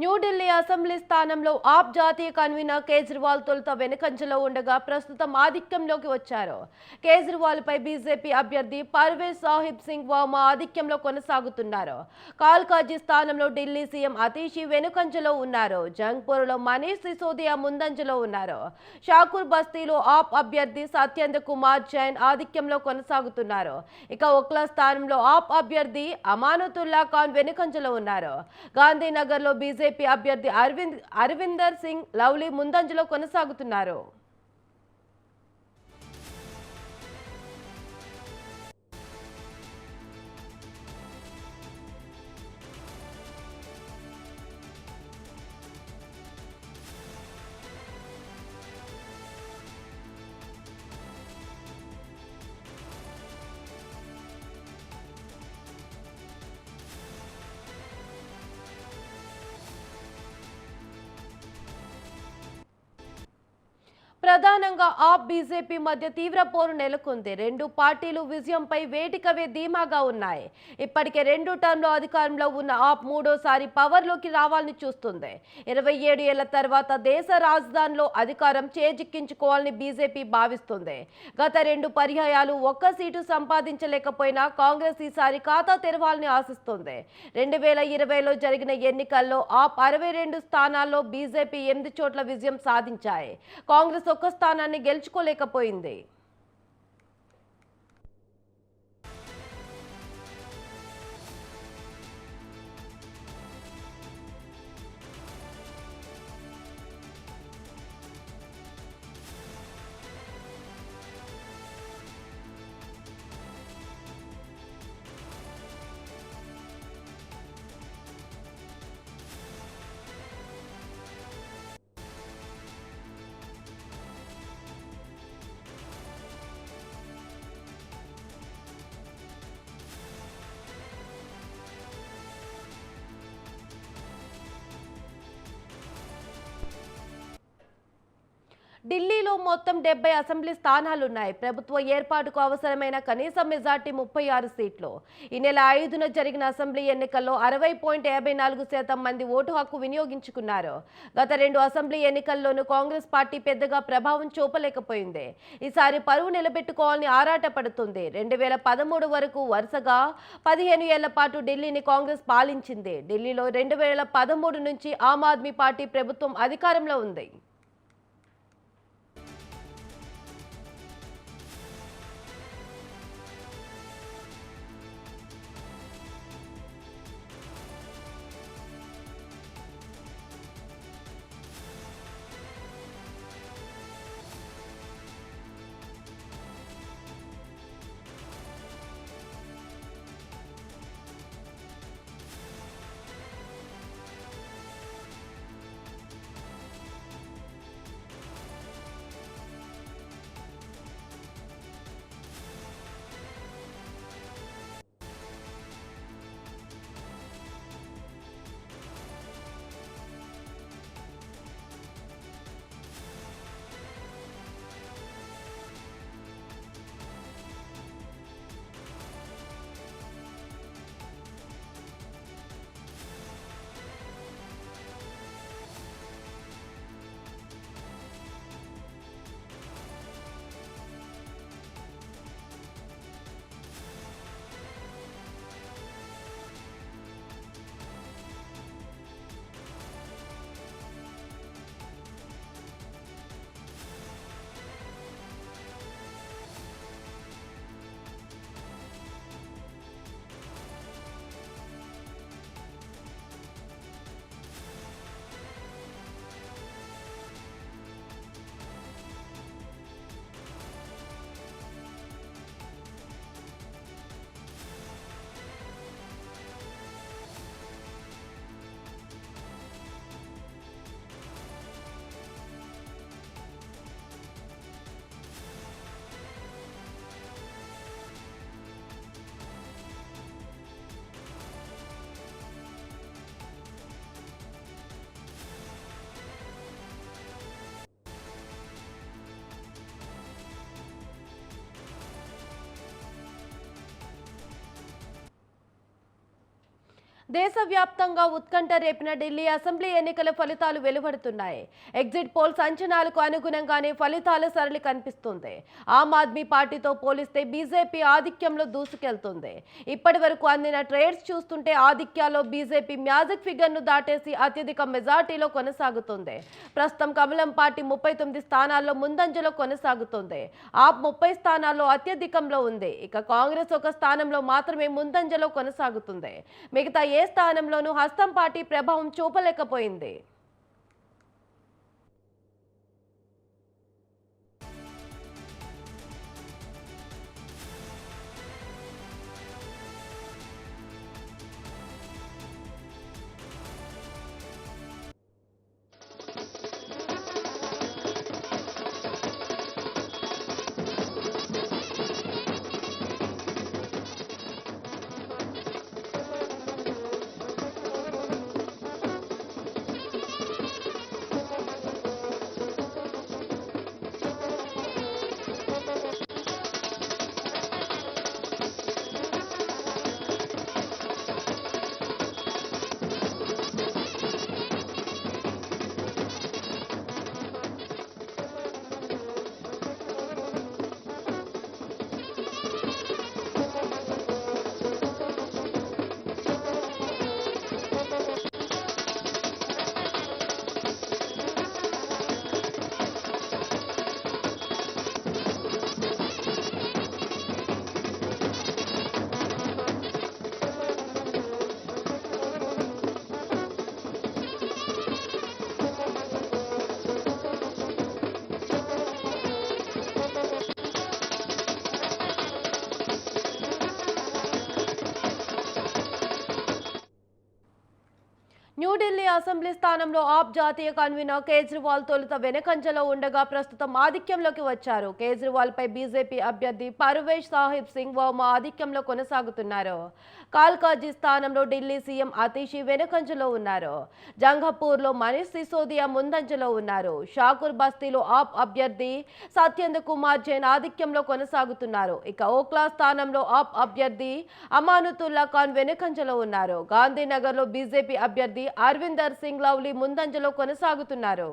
New Delhi assembly స్థానంలో ఆప్ జాతీయ convener Kejriwal తొలుత వెనుకంజలో ఉండగా ప్రస్తుతం ఆధిక్యంలోకి వచ్చారు. కేజ్రీవాల్ పై బీజేపీ అభ్యర్థి పర్వేజ్ సాహిబ్ సింగ్ వర్మ ఆధిక్యంలో కొనసాగుతున్నారు. కాల్కాజీ స్థానంలో ఢిల్లీ సీఎం అతీషి వెనుకంజలో ఉన్నారు. జంగ్పూర్లో మనీష్ సిసోదియా ముందంజలో ఉన్నారు. షాకూర్ బస్తీలో ఆప్ అభ్యర్థి సత్యేంద్ర కుమార్ జైన్ ఆధిక్యంలో కొనసాగుతున్నారు. ఇక ఒక్లా స్థానంలో ఆప్ అభ్యర్థి అమానతుల్లా ఖాన్ వెనుకంజలో ఉన్నారు. గాంధీనగర్లో బీజేపీ అభ్యర్థి అరవిందర్ సింగ్ లవ్లీ ముందంజలో కొనసాగుతున్నారు. ప్రధానంగా ఆప్ బీజేపీ మధ్య తీవ్ర పోరు నెలకొంది. రెండు పార్టీలు విజయంపై వేటికవే ధీమాగా ఉన్నాయి. ఇప్పటికే 2 టర్మ్లో అధికారంలో ఉన్న ఆప్ మూడోసారి పవర్లోకి రావాలని చూస్తుంది. 27 ఏళ్ల తర్వాత దేశ రాజధానిలో అధికారం చేజిక్కించుకోవాలని బీజేపీ భావిస్తుంది. గత 2 పర్యాయాలు ఒక్క సీటు సంపాదించలేకపోయినా కాంగ్రెస్ ఈసారి ఖాతా తెరవాలని ఆశిస్తుంది. 2020లో జరిగిన ఎన్నికల్లో ఆప్ 62 స్థానాల్లో బీజేపీ 8 చోట్ల విజయం సాధించాయి. కాంగ్రెస్ ఒక్క స్థానాన్ని గెలుచుకోలేకపోయింది. ఢిల్లీలో మొత్తం 70 అసెంబ్లీ స్థానాలున్నాయి. ప్రభుత్వ ఏర్పాటుకు అవసరమైన కనీస మెజార్టీ 36 సీట్లు. ఈ నెల 5న జరిగిన అసెంబ్లీ ఎన్నికల్లో 60.54% మంది ఓటు హక్కు వినియోగించుకున్నారు. గత 2 అసెంబ్లీ ఎన్నికల్లోనూ కాంగ్రెస్ పార్టీ పెద్దగా ప్రభావం చూపలేకపోయింది. ఈసారి పరువు నిలబెట్టుకోవాలని ఆరాటపడుతుంది. 2013 వరకు వరుసగా 15 ఏళ్ల పాటు ఢిల్లీని కాంగ్రెస్ పాలించింది. ఢిల్లీలో 2013 నుంచి ఆమ్ ఆద్మీ పార్టీ ప్రభుత్వం అధికారంలో ఉంది. దేశవ్యాప్తంగా ఉత్కంఠ రేపిన ఢిల్లీ అసెంబ్లీ ఎన్నికల ఫలితాలు వెలువడుతున్నాయి. ఎగ్జిట్ పోల్స్ అంచనాలకు అనుగుణంగానే ఫలితాల సరళి కనిపిస్తుంది. ఆమ్ ఆద్మీ పార్టీతో పోలిస్తే బీజేపీ ఆధిక్యంలో దూసుకెళ్తుంది. ఇప్పటి వరకు అందిన ట్రేడ్స్ చూస్తుంటే ఆధిక్యాల్లో బీజేపీ మ్యాజిక్ ఫిగర్ను దాటేసి అత్యధిక మెజార్టీలో కొనసాగుతుంది. ప్రస్తుతం కమలం పార్టీ 39 స్థానాల్లో ముందంజలో కొనసాగుతుంది. ఆప్ 30 స్థానాల్లో అత్యధికంలో ఉంది. ఇక కాంగ్రెస్ ఒక స్థానంలో మాత్రమే ముందంజలో కొనసాగుతుంది. మిగతా ఏ స్థానంలోనూ హస్తం పార్టీ ప్రభావం చూపలేకపోయింది. న్యూఢిల్లీ అసెంబ్లీ స్థానంలో ఆప్ జాతీయ కన్వీనర్ కేజ్రీవాల్ తొలుత వెనకంజలో ఉండగా ప్రస్తుతం ఆధిక్యంలోకి వచ్చారు. కేజ్రీవాల్ పై బీజేపీ అభ్యర్థి పర్వేజ్ సాహిబ్ సింగ్ వర్మ ఆధిక్యంలో కొనసాగుతున్నారు. కాల్కాజీ స్థానంలో ఢిల్లీ సీఎం అతీషి వెనకంజలో ఉన్నారు. జంగపూర్లో మనీష్ సిసోదియా ముందంజలో ఉన్నారు. షాకూర్ బస్తీలో ఆప్ అభ్యర్థి సత్యేంద్ర కుమార్ జైన్ ఆధిక్యంలో కొనసాగుతున్నారు. ఇక ఓక్లా స్థానంలో ఆప్ అభ్యర్థి అమానుతుల్లా ఖాన్ వెనకంజలో ఉన్నారు. గాంధీనగర్లో బీజేపీ అభ్యర్థి అరవిందర్ సింగ్ లవ్లీ ముందంజలో కొనసాగుతున్నారు.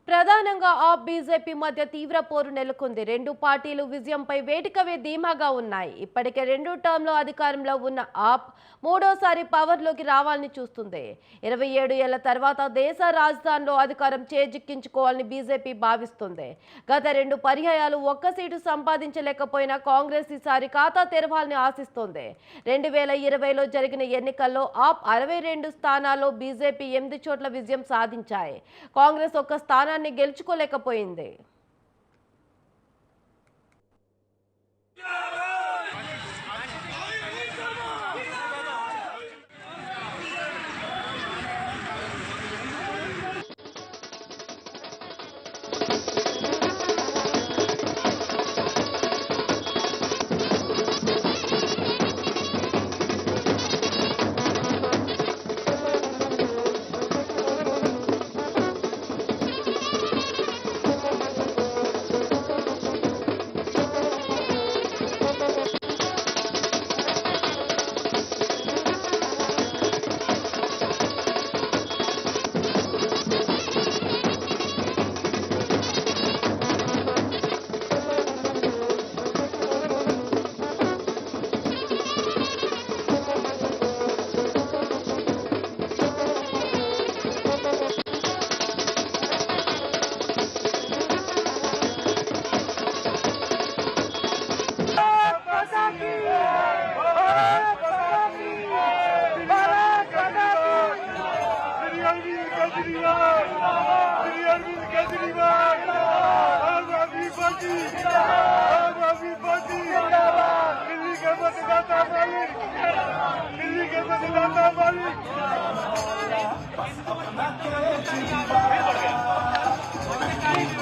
ప్రధానంగా ఆప్ బీజేపీ మధ్య తీవ్ర పోరు నెలకొంది. రెండు పార్టీలు విజయంపై వేదికవే ధీమాగా ఉన్నాయి. ఇప్పటికే 2 టర్మ్లో అధికారంలో ఉన్న ఆప్ మూడోసారి పవర్లోకి రావాలని చూస్తుంది. 27 ఏళ్ల తర్వాత దేశ రాజధానిలో అధికారం చేజిక్కించుకోవాలని బీజేపీ భావిస్తుంది. గత 2 పర్యాయాలు ఒక్క సీటు సంపాదించలేకపోయినా కాంగ్రెస్ ఈసారి ఖాతా తెరవాలని ఆశిస్తోంది. 2020లో జరిగిన ఎన్నికల్లో ఆప్ 62 స్థానాల్లో బీజేపీ 8 చోట్ల విజయం సాధించాయి. కాంగ్రెస్ ఒక్క స్థానాన్ని గెలుచుకోలేకపోయింది. श्री अरविंद केजरीवाल, आम आदमी पार्टी, आम आदमी पार्टी, दिल्ली के मतदाता मालिक, दिल्ली के मतदाता मालिक